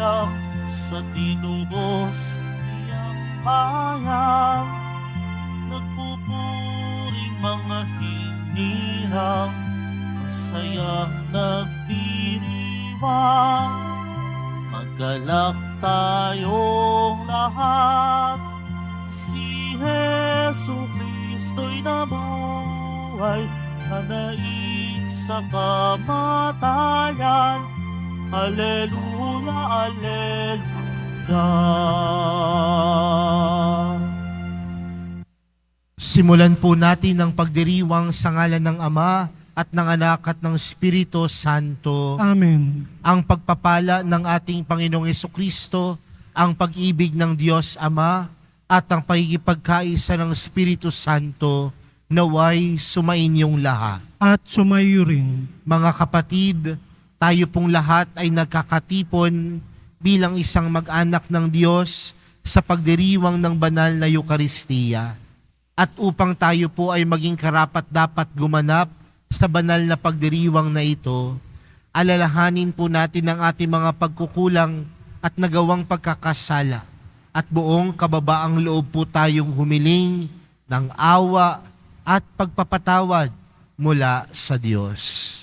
hirap sa tinubos niyang bayan. Nagpupuring mga hinirang, masayang nagdiriwang. Magkalak tayong lahat, si Jesu Kristo'y nabuhay, nanaig sa kamatayan. Alleluia, Alleluia. Simulan po natin ang pagdiriwang sa ngalan ng Ama at ng Anak at ng Espiritu Santo. Amen. Ang pagpapala ng ating Panginoong Jesucristo, ang pag-ibig ng Diyos Ama, at ang pagkikipagkaisa ng Espiritu Santo, naway sumainyong lahat. At sumayo rin. Mga kapatid, tayo pong lahat ay nagkakatipon bilang isang mag-anak ng Diyos sa pagdiriwang ng banal na Eukaristiya. At upang tayo po ay maging karapat-dapat gumanap sa banal na pagdiriwang na ito, alalahanin po natin ang ating mga pagkukulang at nagawang pagkakasala, at buong kababaang loob po tayong humiling ng awa at pagpapatawad mula sa Diyos.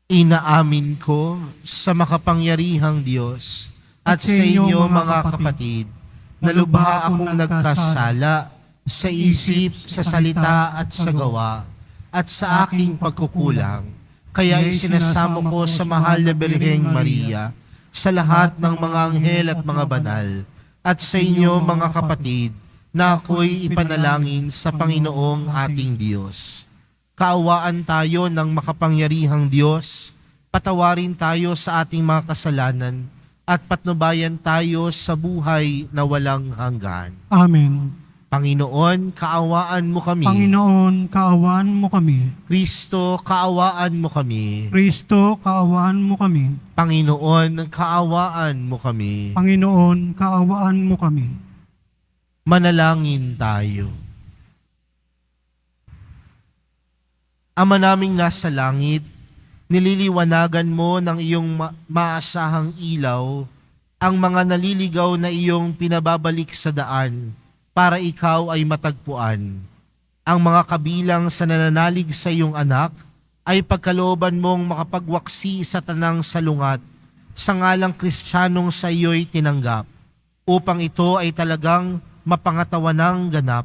Inaamin ko sa makapangyarihang Diyos at sa inyo mga kapatid, na lubha akong nagkasala sa isip, sa salita at sa gawa, at sa aking pagkukulang. Kaya isinasamo ko sa mahal na Birheng Maria, sa lahat ng mga anghel at mga banal, at sa inyo mga kapatid, na ako'y ipanalangin sa Panginoong ating Diyos. Kaawaan tayo ng makapangyarihang Diyos, patawarin tayo sa ating mga kasalanan, at patnubayan tayo sa buhay na walang hanggan. Amen. Panginoon, kaawaan mo kami. Panginoon, kaawaan mo kami. Kristo, kaawaan mo kami. Kristo, kaawaan mo kami. Panginoon, kaawaan mo kami. Panginoon, kaawaan mo kami. Manalangin tayo. Ama naming nasa langit, nililiwanagan mo ng iyong maasahang ilaw ang mga naliligaw na iyong pinababalik sa daan para ikaw ay matagpuan. Ang mga kabilang sa nananalig sa iyong anak ay pagkalooban mong makapagwaksi sa tanang salungat sa ngalang Kristiyanong sa iyo'y tinanggap, upang ito ay talagang mapangatawanang ganap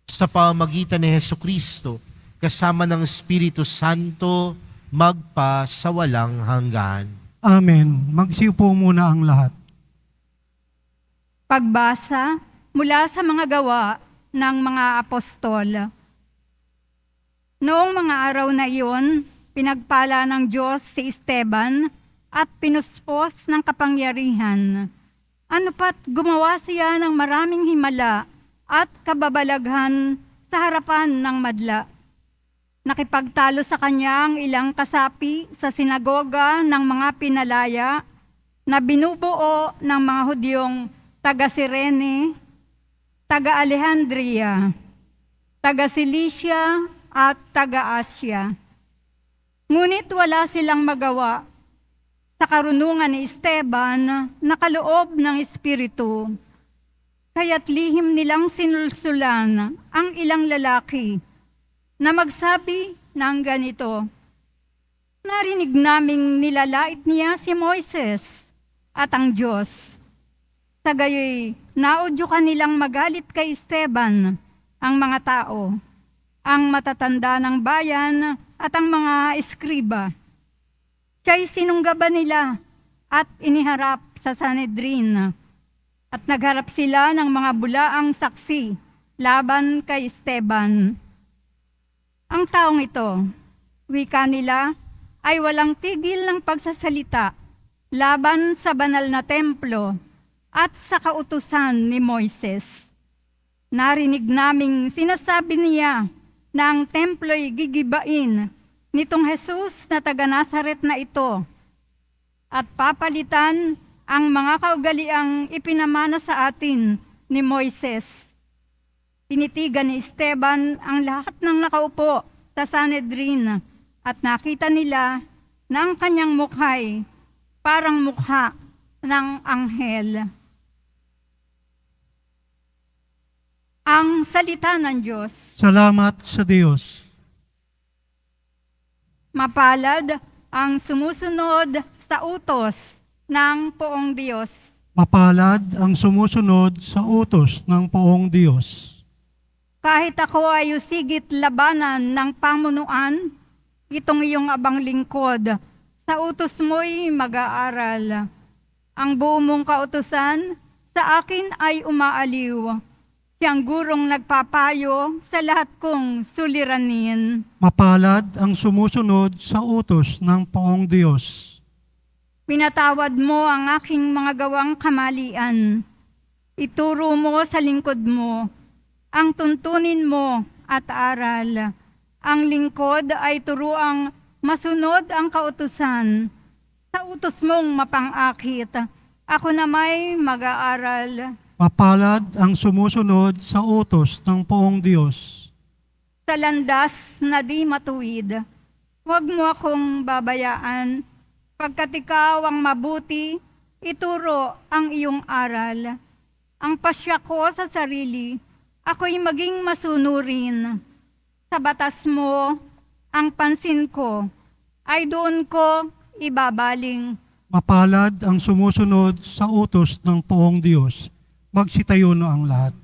sa pamamagitan ni Jesucristo kasama ng Espiritu Santo, magpa sa walang hanggan. Amen. Magsiupo muna ang lahat. Pagbasa mula sa mga gawa ng mga apostol. Noong mga araw na iyon, pinagpala ng Diyos si Esteban at pinuspos ng kapangyarihan. Ano pat gumawa siya ng maraming himala at kababalaghan sa harapan ng madla. Nakipagtalo sa kanya ang ilang kasapi sa sinagoga ng mga pinalaya na binubuo ng mga Hudyong taga-Cirene, taga-Alejandria, taga-Cilicia at taga-Asya. Ngunit wala silang magawa sa karunungan ni Esteban na kaloob ng Espiritu, kaya't lihim nilang sinulsulan ang ilang lalaki na magsabi ng ganito, narinig naming nilalait niya si Moises at ang Diyos. Sa gayoy, naudyukan nilang magalit kay Esteban ang mga tao, ang matatanda ng bayan at ang mga eskriba. Siya'y sinunggaban nila at iniharap sa Sanhedrin, at nagharap sila ng mga bulaang saksi laban kay Esteban. Ang taong ito, wika nila, ay walang tigil ng pagsasalita laban sa banal na templo at sa kautusan ni Moises. Narinig naming sinasabi niya na ang templo'y gigibain nitong Jesus na taga Nazaret na ito, at papalitan ang mga kaugaliang ipinamana sa atin ni Moises. Tinitigan ni Esteban ang lahat ng nakaupo sa Sanhedrin at nakita nila na ang kanyang mukha'y parang mukha ng anghel. Ang salita ng Diyos. Salamat sa Diyos. Mapalad ang sumusunod sa utos ng poong Diyos. Mapalad ang sumusunod sa utos ng poong Diyos. Kahit ako ay usigit labanan ng pamunuan, itong iyong abang lingkod, sa utos mo'y mag-aaral. Ang buo mong kautusan sa akin ay umaaliw. Siyang gurong nagpapayo sa lahat kong suliranin. Mapalad ang sumusunod sa utos ng poong Diyos. Pinatawad mo ang aking mga gawang kamalian. Ituro mo sa lingkod mo ang tuntunin mo at aral. Ang lingkod ay turuang masunod ang kautusan. Sa utos mong mapangakit, ako na may mag-aaral. Mapalad ang sumusunod sa utos ng poong Diyos. Sa landas na di matuwid, huwag mo akong babayaan. Pagkat ikaw ang mabuti, ituro ang iyong aral. Ang pasya ko sa sarili, ako'y maging masunurin. Sa batas mo, ang pansin ko, ay doon ko ibabaling. Mapalad ang sumusunod sa utos ng poong Diyos. Magsitayo na ang lahat.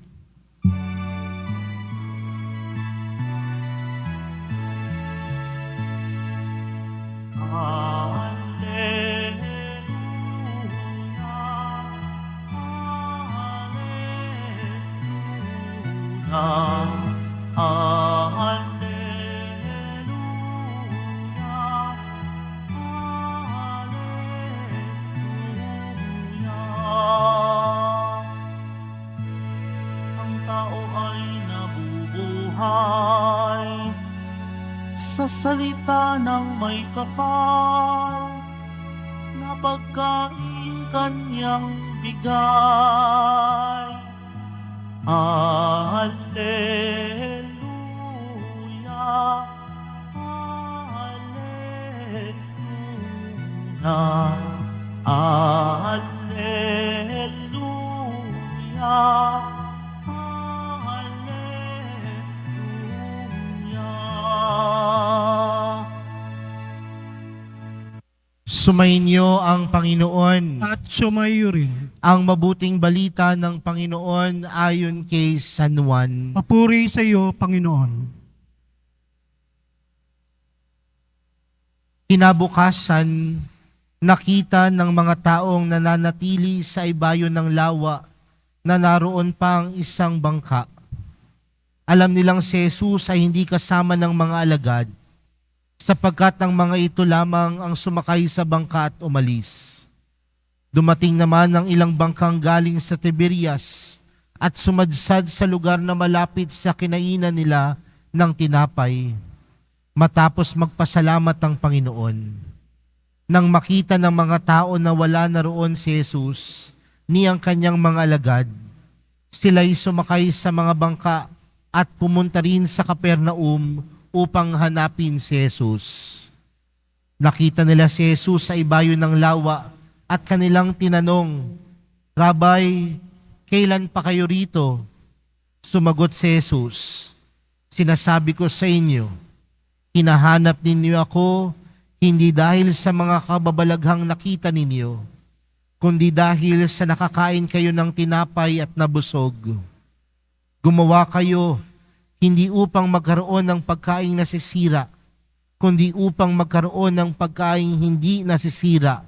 Ang tao ay nabubuhay sa salita ng may kapal na pagkain kanyang bigay. Alleluia, Alleluia, Alleluia, Alleluia. Sumainyo ang Panginoon. At sumayo rin. Ang mabuting balita ng Panginoon ayon kay San Juan. Papuri sa iyo, Panginoon. Kinabukasan, nakita ng mga taong nananatili sa ibayo ng lawa na naroon pa ang isang bangka. Alam nilang si Jesus ay hindi kasama ng mga alagad, sapagkat ang mga ito lamang ang sumakay sa bangka at umalis. Dumating naman ang ilang bangkang galing sa Tiberias at sumadsad sa lugar na malapit sa kinainan nila ng tinapay, matapos magpasalamat ang Panginoon. Nang makita ng mga tao na wala na roon si Jesus, ni ang kanyang mga alagad, sila'y sumakay sa mga bangka at pumunta rin sa Capernaum upang hanapin si Jesus. Nakita nila si Jesus sa ibayo ng lawa at kanilang tinanong, "Rabay, kailan pa kayo rito?" Sumagot si Jesus, "Sinasabi ko sa inyo, hinahanap ninyo ako hindi dahil sa mga kababalaghang nakita ninyo, kundi dahil sa nakakain kayo ng tinapay at nabusog. Gumawa kayo hindi upang magkaroon ng pagkaing nasisira, kundi upang magkaroon ng pagkaing hindi nasisira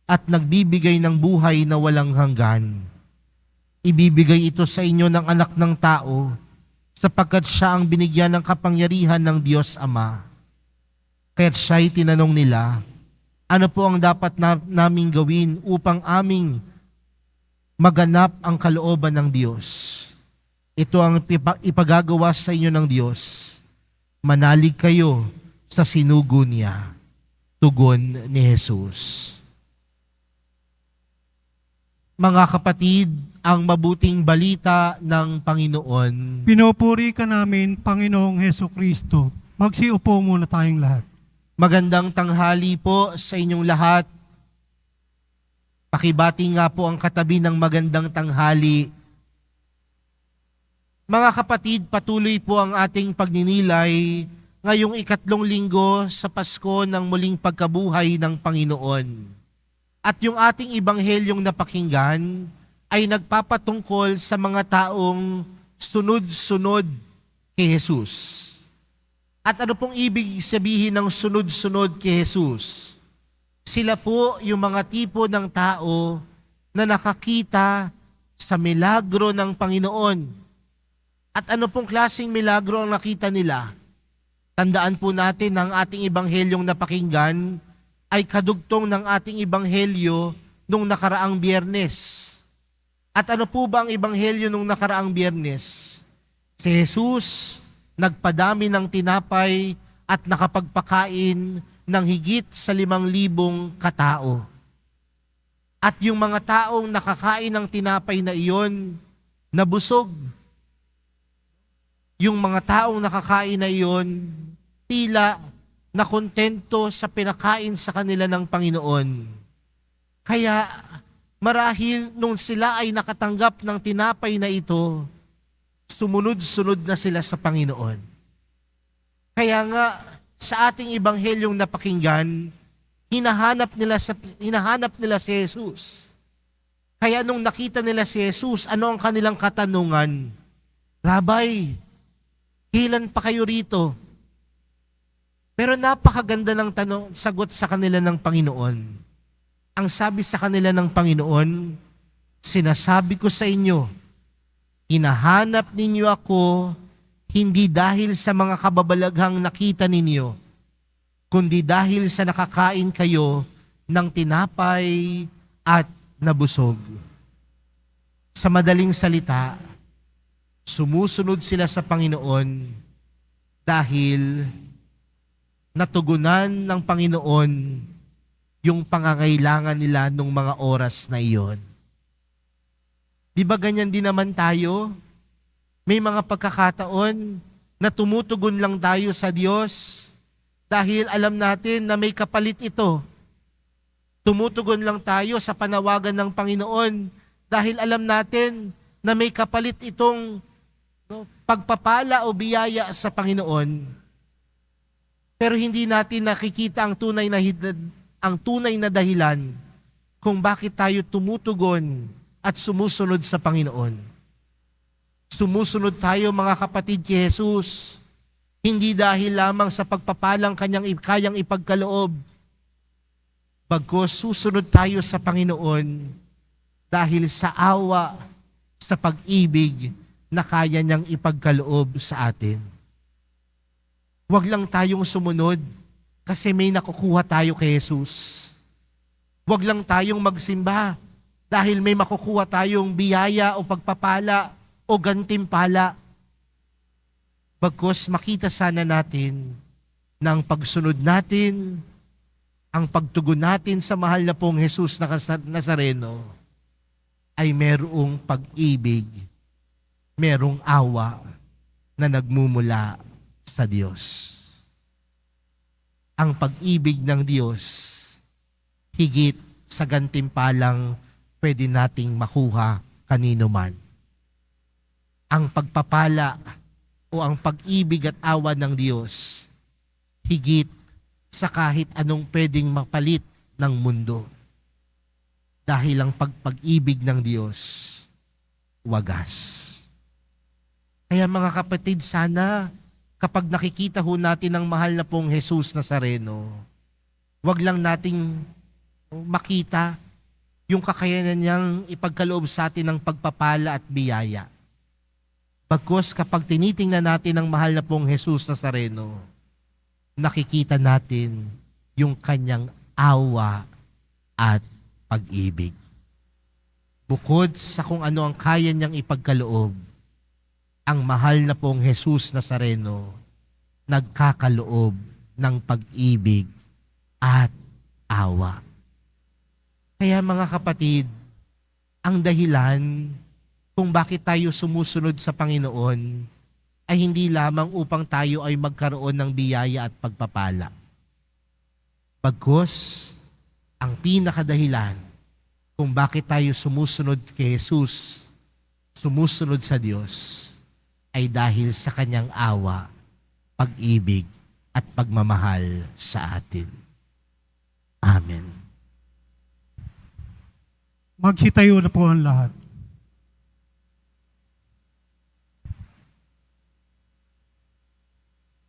at nagbibigay ng buhay na walang hanggan. Ibibigay ito sa inyo ng Anak ng Tao, sapagkat siya ang binigyan ng kapangyarihan ng Diyos Ama." Kaya't siya'y tinanong nila, "Ano po ang dapat naming gawin upang aming maganap ang kalooban ng Diyos?" Ito ang ipagagawa sa inyo ng Diyos. Manalig kayo sa sinugo niya. Tugon ni Jesus. Mga kapatid, ang mabuting balita ng Panginoon. Pinupuri ka namin, Panginoong Heso Kristo. Magsiupo muna tayong lahat. Magandang tanghali po sa inyong lahat. Pakibati nga po ang katabi ng magandang tanghali. Mga kapatid, patuloy po ang ating pagninilay ngayong 3 linggo sa Pasko ng muling pagkabuhay ng Panginoon. At yung ating ibanghelyong napakinggan ay nagpapatungkol sa mga taong sunod-sunod kay Jesus. At ano pong ibig sabihin ng sunod-sunod kay Jesus? Sila po yung mga tipo ng tao na nakakita sa milagro ng Panginoon. At ano pong klaseng milagro ang nakita nila? Tandaan po natin ang ating ibanghelyong napakinggan ay kadugtong ng ating ibanghelyo nung nakaraang Biyernes. At ano po ba ang ibanghelyo nung nakaraang Biyernes? Si Jesus nagpadami ng tinapay at nakapagpakain ng higit sa 5,000 katao. At yung mga taong nakakain ng tinapay na iyon, nabusog. Yung mga taong nakakain na iyon, tila nakontento sa pinakain sa kanila ng Panginoon. Kaya marahil nung sila ay nakatanggap ng tinapay na ito, sumunod-sunod na sila sa Panginoon. Kaya nga, sa ating ibanghelyong napakinggan, hinahanap nila si Jesus. Kaya nung nakita nila si Jesus, ano ang kanilang katanungan? Rabay, kailan pa kayo rito? Pero napakaganda ng sagot sa kanila ng Panginoon. Ang sabi sa kanila ng Panginoon, sinasabi ko sa inyo, hinahanap ninyo ako hindi dahil sa mga kababalaghang nakita ninyo, kundi dahil sa nakakain kayo ng tinapay at nabusog. Sa madaling salita, sumusunod sila sa Panginoon dahil natugunan ng Panginoon yung pangangailangan nila nung mga oras na iyon. Di ba ganyan din naman tayo? May mga pagkakataon na tumutugon lang tayo sa Diyos dahil alam natin na may kapalit ito. Tumutugon lang tayo sa panawagan ng Panginoon dahil alam natin na may kapalit itong pagpapala o biyaya sa Panginoon. Pero hindi natin nakikita ang tunay na dahilan kung bakit tayo tumutugon at sumusunod sa Panginoon. Sumusunod tayo mga kapatid kay Jesus, hindi dahil lamang sa pagpapalang kayang ipagkaloob, bagkus susunod tayo sa Panginoon dahil sa awa, sa pag-ibig na kaya niyang ipagkaloob sa atin. Huwag lang tayong sumunod kasi may nakukuha tayo kay Jesus. Huwag lang tayong magsimba dahil may makukuha tayong biyaya o pagpapala o gantimpala. Bagkus makita sana natin na ang pagsunod natin, ang pagtugon natin sa mahal na pong Jesus na Nazareno ay merong pag-ibig, merong awa na nagmumula sa Diyos. Ang pag-ibig ng Diyos higit sa gantimpalang pwede nating makuha kanino man. Ang pagpapala o ang pag-ibig at awa ng Diyos higit sa kahit anong pwedeng mapalit ng mundo. Dahil ang pag-ibig ng Diyos wagas. Kaya mga kapatid, sana kapag nakikita ho natin ang mahal na pong Jesus Nazareno, wag lang nating makita yung kakayanan niyang ipagkaloob sa atin ng pagpapala at biyaya. Bagkus kapag tinitingnan natin ang mahal na pong Jesus Nazareno, nakikita natin yung kanyang awa at pag-ibig. Bukod sa kung ano ang kaya niyang ipagkaloob, ang mahal na pong Jesus Nazareno nagkakaloob ng pag-ibig at awa. Kaya mga kapatid, ang dahilan kung bakit tayo sumusunod sa Panginoon ay hindi lamang upang tayo ay magkaroon ng biyaya at pagpapala. Bagkus, ang pinakadahilan kung bakit tayo sumusunod kay Jesus, sumusunod sa Diyos, ay dahil sa kanyang awa, pag-ibig, at pagmamahal sa atin. Amen. Magsitayo na po ang lahat.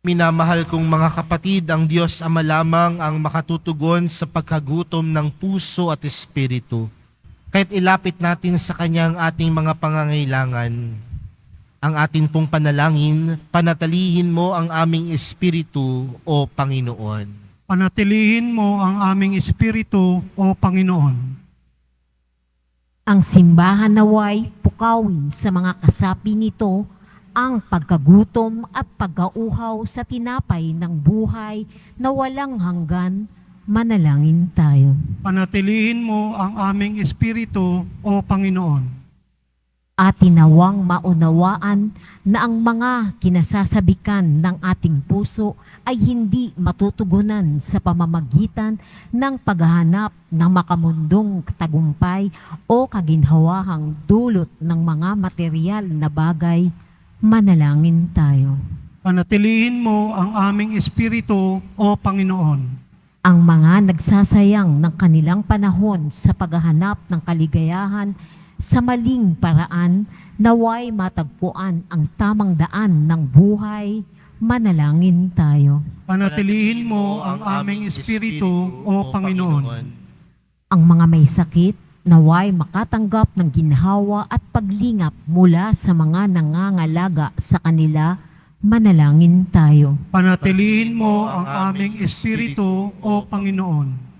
Minamahal kong mga kapatid, ang Diyos Ama lamang ang makatutugon sa pagkagutom ng puso at espiritu. Kahit ilapit natin sa Kanya ang ating mga pangangailangan, ang atin pong panalangin, panatilihin mo ang aming espiritu, O Panginoon. Panatilihin mo ang aming espiritu, O Panginoon. Ang simbahan naway pukawin sa mga kasapi nito ang pagkagutom at pagkauhaw sa tinapay ng buhay na walang hanggan. Manalangin tayo. Panatilihin mo ang aming espiritu, O Panginoon. At tinawang maunawaan na ang mga kinasasabikan ng ating puso ay hindi matutugunan sa pamamagitan ng paghahanap ng makamundong tagumpay o kaginhawahang dulot ng mga material na bagay. Manalangin tayo. Panatilihin mo ang aming espiritu, O Panginoon. Ang mga nagsasayang ng kanilang panahon sa paghahanap ng kaligayahan sa maling paraan, naway matagpuan ang tamang daan ng buhay. Manalangin tayo. Panatilihin mo ang aming espiritu, O Panginoon. Ang mga may sakit, naway makatanggap ng ginhawa at paglingap mula sa mga nangangalaga sa kanila. Manalangin tayo. Panatilihin mo ang aming espiritu, O Panginoon.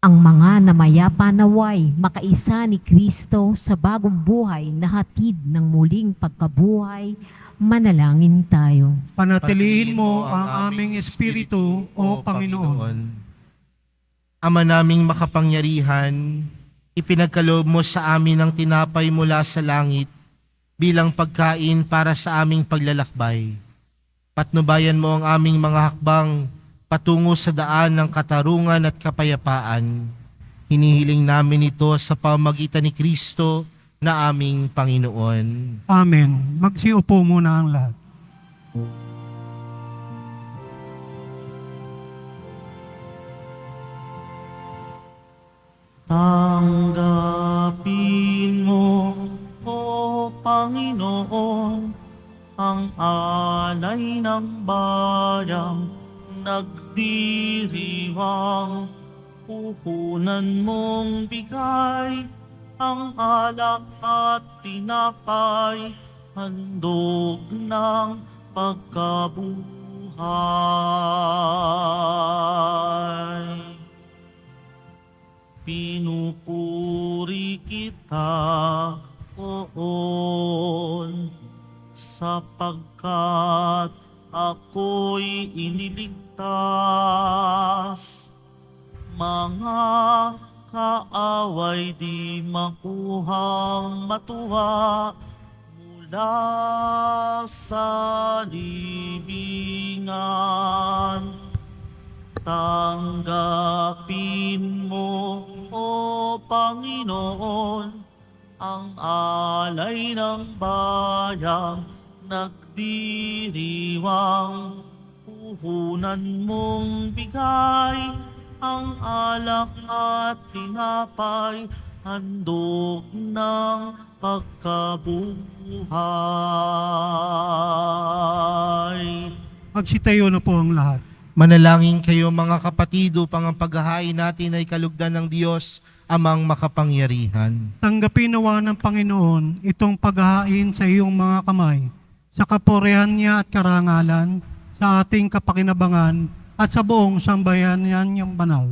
Ang mga namayapa naway makaisa ni Kristo sa bagong buhay na hatid ng muling pagkabuhay. Manalangin tayo. Panatilihin mo ang aming espiritu, O Panginoon. Ama naming makapangyarihan, ipinagkaloob mo sa amin ang tinapay mula sa langit bilang pagkain para sa aming paglalakbay. Patnubayan mo ang aming mga hakbang patungo sa daan ng katarungan at kapayapaan. Hinihiling namin ito sa pamamagitan ni Kristo na aming Panginoon. Amen. Magsiupo muna ang lahat. Tanggapin mo, O Panginoon, ang alay ng bayang nagdiriwang. Puhunan mong bigay ang alak at tinapay, handog ng pagkabuhay. Pinupuri kita, Poon, sapagkat ako'y iniligtas. Mga kaaway di makuhang matuwa mula sa libingan. Tanggapin mo, O Panginoon, ang alay ng bayang nagdiriwang. Puhunan mong bigay ang alak at tinapay, handog ng pagkabuhay. Magsitayo na po ang lahat. Manalangin kayo mga kapatid upang ang paghahain natin ay kalugdan ng Diyos amang makapangyarihan. Tanggapin nawa ng Panginoon itong paghahain sa iyong mga kamay, sa kapurihan niya at karangalan, sa ating kapakinabangan at sa buong sambayanan niyang banal.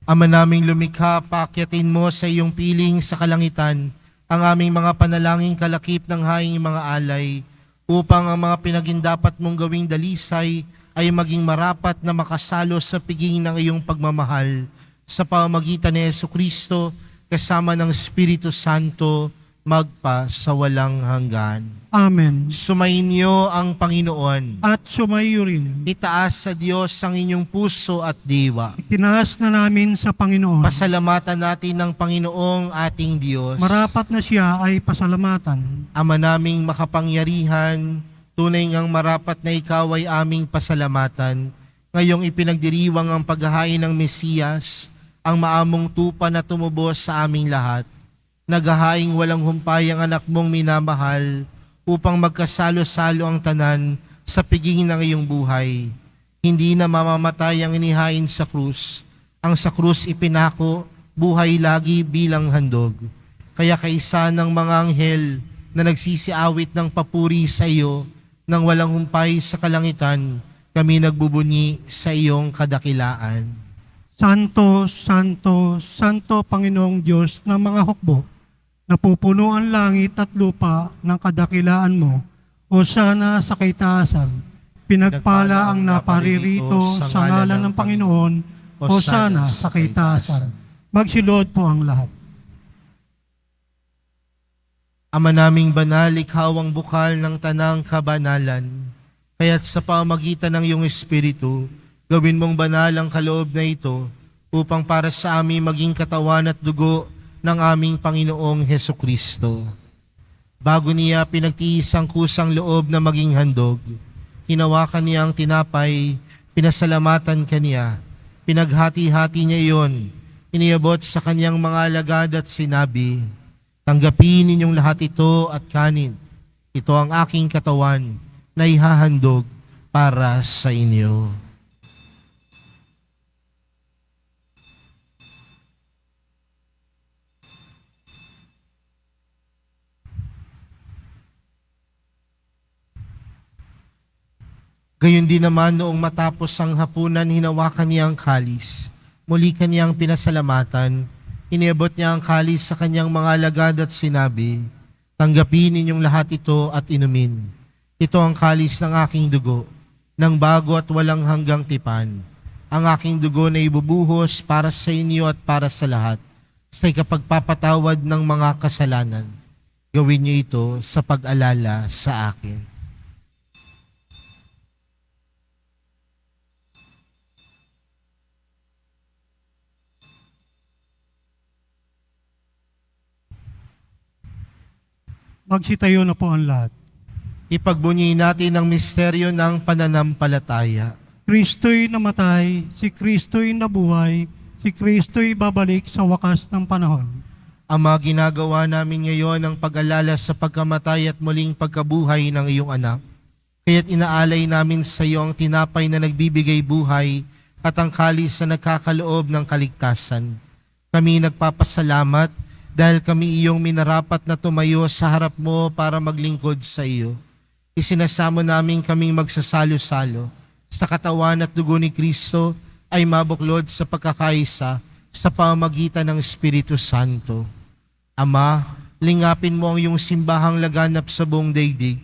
Ama naming lumikha, paakyatin mo sa iyong piling sa kalangitan ang aming mga panalangin kalakip ng haing mga alay, upang ang mga pinagindapat mong gawing dalisay ay maging marapat na makasalo sa piging ng iyong pagmamahal sa pamamagitan ni Jesucristo kasama ng Espiritu Santo magpa sa walang hanggan. Amen. Sumainyo ang Panginoon. At sumayo rin. Itaas sa Diyos ang inyong puso at diwa. Itinaas na namin sa Panginoon. Pasalamatan natin ng Panginoong ating Diyos. Marapat na siya ay pasalamatan. Ama naming makapangyarihan, tunay ngang marapat na ikaw ay aming pasalamatan. Ngayong ipinagdiriwang ang paghahain ng Mesiyas, ang maamong tupa na tumubos sa aming lahat. Naghahaing walang humpay ang anak mong minamahal upang magkasalo-salo ang tanan sa piging ng iyong buhay. Hindi na mamamatay ang inihain sa krus. Ang sa krus ipinako, buhay lagi bilang handog. Kaya kaisa ng mga anghel na nagsisiawit ng papuri sa iyo nang walang humpay sa kalangitan, kami nagbubunyi sa iyong kadakilaan. Santo, Santo, Santo Panginoong Diyos ng mga hukbo, napupuno ang langit at lupa ng kadakilaan mo, o sana sa kaitaasan. Pinagpala ang naparirito sa ngalan ng Panginoon, o sana sa kaitaasan. Magsilod po ang lahat. Ama naming banal, ikaw ang bukal ng tanang kabanalan. Kaya't sa pamagitan ng iyong Espiritu, gawin mong banal ang kaloob na ito upang para sa amin maging katawan at dugo ng aming Panginoong Hesukristo. Bago niya pinagtiis ang kusang loob na maging handog, hinawakan niya ang tinapay, pinasalamatan kaniya, pinaghati-hati niya iyon, iniabot sa kanyang mga alagad at sinabi, "Tanggapin ninyong lahat ito at kanin. Ito ang aking katawan na ihahandog para sa inyo." Gayon din naman noong matapos ang hapunan, hinawakan niya ang kalis. Muli kaniyang pinasalamatan. Iniabot niya ang kalis sa kanyang mga alagad at sinabi, "Tanggapin ninyong lahat ito at inumin. Ito ang kalis ng aking dugo, ng bago at walang hanggang tipan. Ang aking dugo na ibubuhos para sa inyo at para sa lahat, sa ikapagpapatawad ng mga kasalanan. Gawin niyo ito sa pag-alala sa akin." Magsitayo na po ang lahat. Ipagbunyi natin ang misteryo ng pananampalataya. Kristo'y namatay, si Kristo'y nabuhay, si Kristo'y babalik sa wakas ng panahon. Ama, ginagawa namin ngayon ang pag-alala sa pagkamatay at muling pagkabuhay ng iyong anak. Kaya't inaalay namin sa iyo ang tinapay na nagbibigay buhay at ang kalis na nagkakaloob ng kaligtasan. Kami nagpapasalamat dahil kami iyong minarapat na tumayo sa harap mo para maglingkod sa iyo. Isinasamo namin kaming magsasalo-salo sa katawan at dugo ni Kristo ay mabuklod sa pagkakaisa sa pamamagitan ng Espiritu Santo. Ama, lingapin mo ang iyong simbahang laganap sa buong daigdig.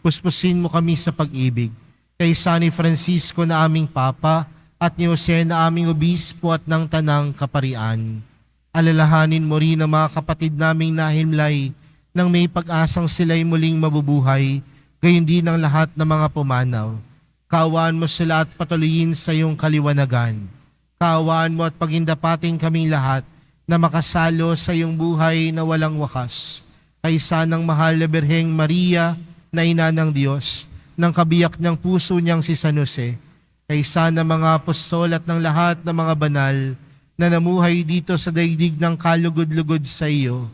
Puspusin mo kami sa pag-ibig. Kay San Francisco na aming Papa at ni Jose na aming Obispo at ng Tanang Kaparian. Alalahanin mo rin ang mga kapatid naming nahimlay nang may pag-asang sila'y muling mabubuhay, gayon din ang lahat ng mga pumanaw. Kaawaan mo sila at patuloyin sa iyong kaliwanagan. Kaawaan mo at pagindapating kaming lahat na makasalo sa iyong buhay na walang wakas. Kaysa ng mahal na Birheng Maria na ina ng Diyos, ng kabiyak niyang puso niyang si San Jose, kaysa ng mga apostol at ng lahat ng mga banal na namuhay dito sa daigdig ng kalugod-lugod sa iyo,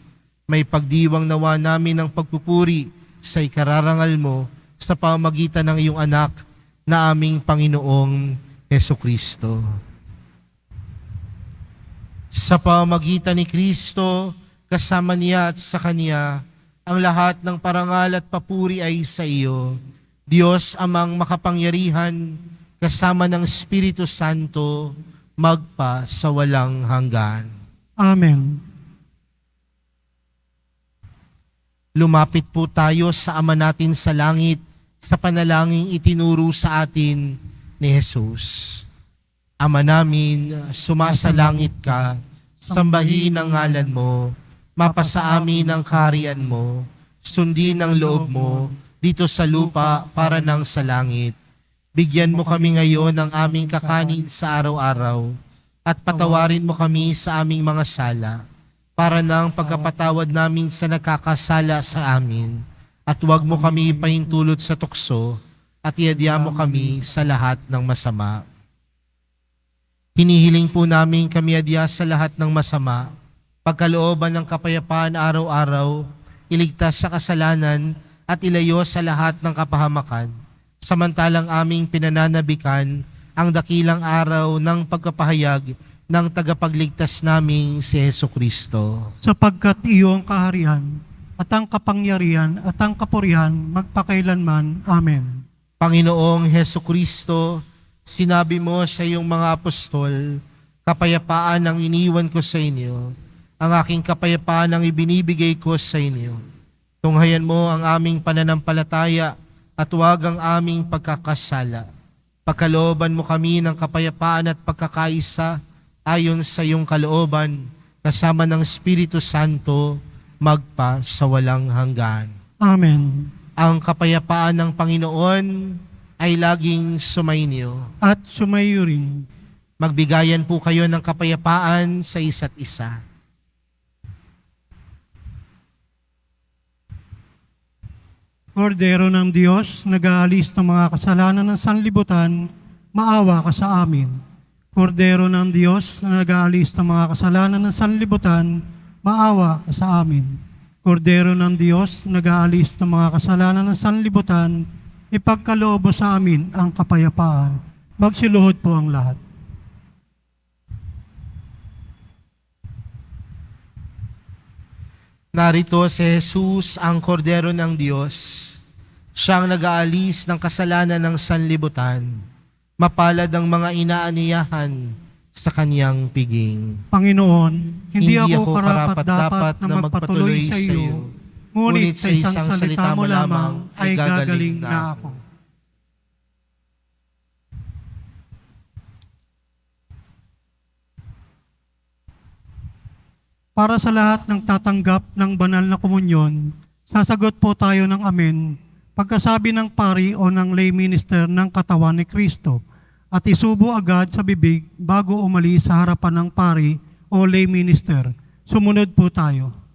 may pagdiwang nawa namin ng pagpupuri sa ikararangal mo sa pamamagitan ng iyong anak na aming Panginoong Hesukristo. Sa pamamagitan ni Kristo, kasama niya at sa Kanya, ang lahat ng parangal at papuri ay sa iyo, Diyos amang makapangyarihan, kasama ng Espiritu Santo, magpa sa walang hanggan. Amen. Lumapit po tayo sa Ama natin sa langit sa panalangin itinuro sa atin ni Jesus. Ama namin, sumasalangit ka, sambahin ang ngalan mo, mapasa amin ang kaharian mo, sundin ang loob mo dito sa lupa para nang sa langit. Bigyan mo kami ngayon ng aming kakanin sa araw-araw at patawarin mo kami sa aming mga sala para nang pagkapatawad namin sa nagkakasala sa amin. At huwag mo kami pahintulot sa tukso at iadya mo kami sa lahat ng masama. Hinihiling po namin kami adya sa lahat ng masama, pagkalooban ng kapayapaan araw-araw, iligtas sa kasalanan at ilayo sa lahat ng kapahamakan, samantalang aming pinananabikan ang dakilang araw ng pagkapahayag ng tagapagligtas naming si Jesucristo. Sapagkat iyo ang kaharian, at ang kapangyarihan, at ang kapurihan, magpakailanman. Amen. Panginoong Jesucristo, sinabi mo sa iyong mga apostol, kapayapaan ang iniwan ko sa inyo, ang aking kapayapaan ang ibinibigay ko sa inyo. Tunghayan mo ang aming pananampalataya at huwag ang aming pagkakasala. Pagkalooban mo kami ng kapayapaan at pagkakaisa ayon sa iyong kalooban, kasama ng Espiritu Santo, magpa sa walang hanggan. Amen. Ang kapayapaan ng Panginoon ay laging sumainyo. At sumayo rin. Magbigayan po kayo ng kapayapaan sa isa't isa. Kordero ng Diyos, nag-aalis ng mga kasalanan ng sanlibutan, maawa ka sa amin. Kordero ng Diyos, na nag-aalis ng mga kasalanan ng sanlibutan, maawa ka sa amin. Kordero ng Diyos, nag-aalis ng mga kasalanan ng sanlibutan, ipagkaloob mo sa amin ang kapayapaan. Magsiluhod po ang lahat. Narito si Jesus, ang Kordero ng Diyos. Siyang nag-aalis ng kasalanan ng sanlibutan. Mapalad ang mga inaaniyahan sa kanyang piging. Panginoon, hindi ako karapat-dapat na magpatuloy sa iyo, ngunit sa isang salita mo lamang ay gagaling na ako. Para sa lahat ng tatanggap ng banal na komunyon, sasagot po tayo ng amen pagkasabi ng pari o ng lay minister ng katawan ni Kristo at isubo agad sa bibig bago umalis sa harapan ng pari o lay minister. Sumunod po tayo.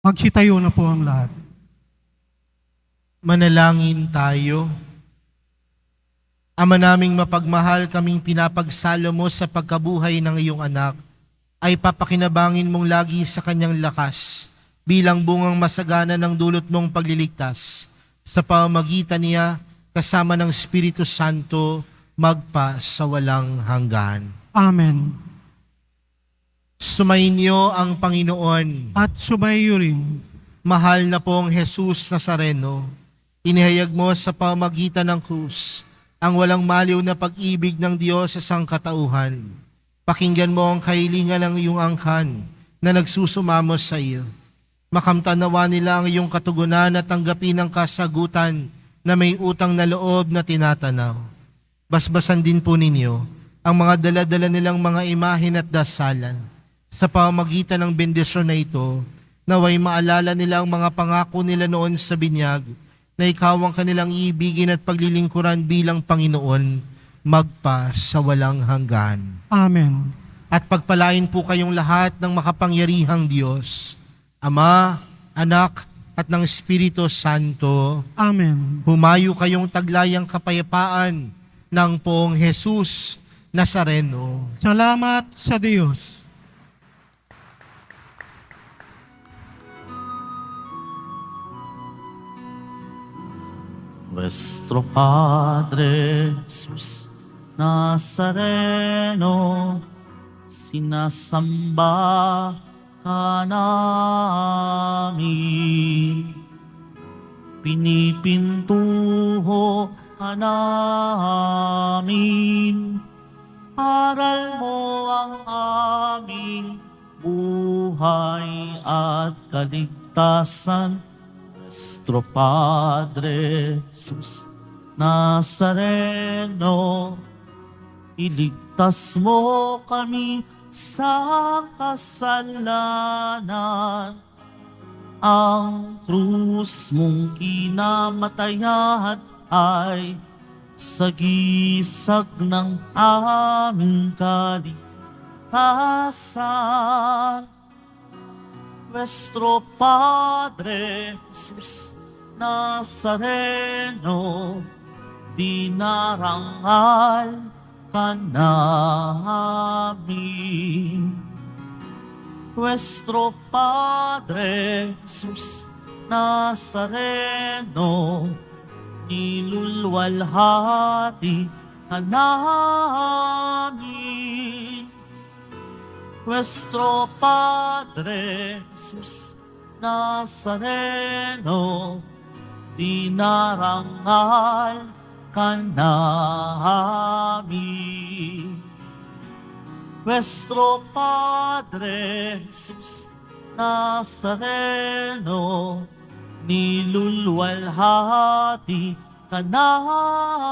Magsitayo na po ang lahat. Manalangin tayo. Ama naming mapagmahal, kaming pinapagsalo mo sa pagkabuhay ng iyong anak, ay papakinabangin mong lagi sa kanyang lakas bilang bungang masagana ng dulot mong pagliligtas. Sa pamamagitan niya, kasama ng Espiritu Santo, magpa sa walang hanggan. Amen. Sumainyo ang Panginoon. At sumayo rin. Mahal na pong Jesus Nazareno, inihayag mo sa pamagitan ng krus ang walang maliw na pag-ibig ng Diyos sa sangkatauhan. Pakinggan mo ang kahilingan ng iyong angkan na nagsusumamos sa iyo. Makamtanawa nila ang iyong katugunan at tanggapin ang kasagutan na may utang na loob na tinatanaw. Basbasan din po ninyo ang mga dala-dala nilang mga imahin at dasalan. Sa pamamagitan ng bendisyon na ito, naway maalala nila ang mga pangako nila noon sa binyag na ikaw ang kanilang ibigin at paglilingkuran bilang Panginoon magpa sa walang hanggan. Amen. At pagpalain po kayong lahat ng makapangyarihang Diyos, Ama, Anak, at ng Espiritu Santo. Amen. Humayo kayong taglayang kapayapaan ng Poong Jesus Nazareno. Salamat sa Diyos. Nuestro Padre Jesus Nazareno, sinasamba ka namin. Pinipintuho ka namin. Aral mo ang aming buhay at kaligtasan. Nuestro Padre Jesus Nazareno, iligtas mo kami sa kasalanan. Ang krus mong kinamatayan ay sagisag ng aming kaligtasan. Nuestro Padre Jesus Nazareno, dinarangal ka namin. Nuestro Padre Jesus Nazareno, nilulwalhati ka namin. Nuestro Padre Jesus Nazareno, dinarangal ka namin. Nuestro Padre Jesus Nazareno, nilulwalhati ka namin.